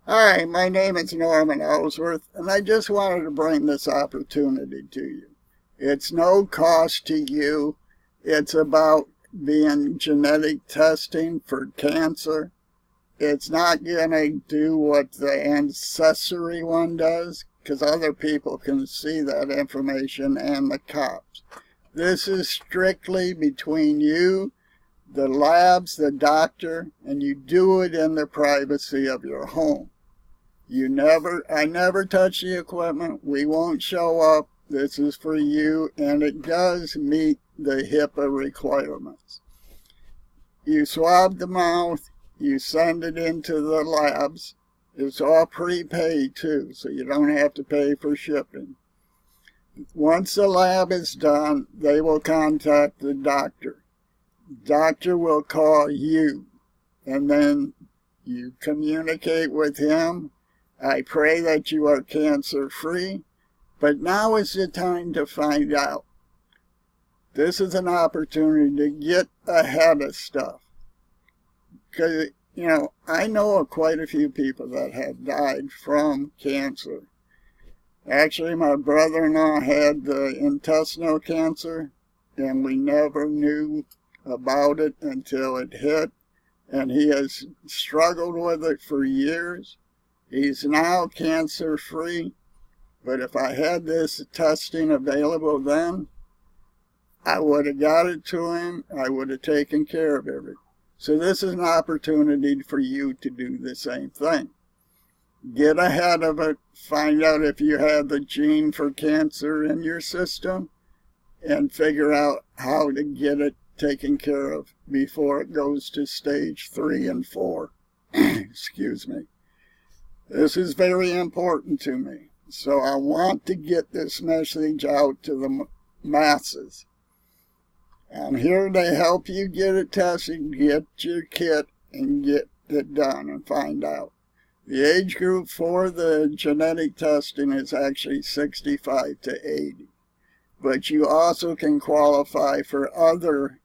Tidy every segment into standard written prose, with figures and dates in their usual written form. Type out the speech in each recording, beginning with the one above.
Hi, my name is Norman Ellsworth, and I just wanted to bring this opportunity to you. It's no cost to you. It's about being genetic testing for cancer. It's not going to do what the ancestry one does, because other people can see that information and the cops. This is strictly between you, the labs, the doctor, and you do it in the privacy of your home. I never touch the equipment. We won't show up. This is for you, and it does meet the HIPAA requirements. You swab the mouth, you send it into the labs. It's all prepaid too, so you don't have to pay for shipping. Once the lab is done, they will contact the doctor. Doctor will call you, and then you communicate with him. I pray that you are cancer-free, but now is the time to find out. This is an opportunity to get ahead of stuff. Because, I know of quite a few people that have died from cancer. Actually, my brother-in-law had the intestinal cancer, and we never knew about it until it hit, and he has struggled with it for years. He's now cancer-free, but if I had this testing available then, I would have got it to him. I would have taken care of everything. So this is an opportunity for you to do the same thing. Get ahead of it. Find out if you have the gene for cancer in your system, and figure out how to get it taken care of before it goes to stage 3 and 4. Excuse me. This is very important to me, so I want to get this message out to the masses. I'm here to help you get it tested, get your kit, and get it done and find out. The age group for the genetic testing is actually 65 to 80, but you also can qualify for other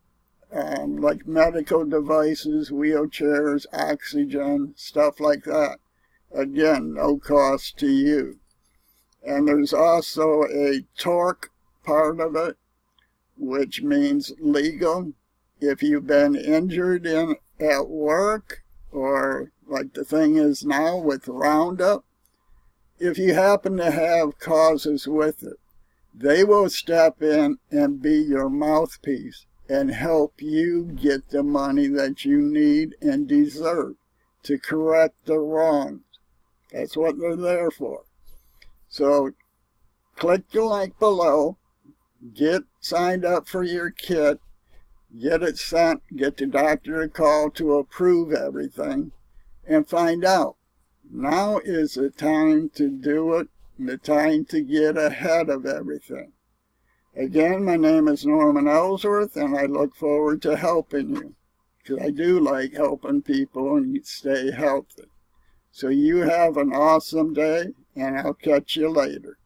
like medical devices, wheelchairs, oxygen, stuff like that. Again, no cost to you. And there's also a torque part of it, which means legal. If you've been injured at work, or like the thing is now with Roundup, if you happen to have causes with it, they will step in and be your mouthpiece and help you get the money that you need and deserve to correct the wrongs. That's what they're there for. So click the link below, get signed up for your kit, get it sent, get the doctor a call to approve everything, and find out. Now is the time to do it, the time to get ahead of everything. Again, my name is Norman Ellsworth, and I look forward to helping you, because I do like helping people and stay healthy. So you have an awesome day, and I'll catch you later.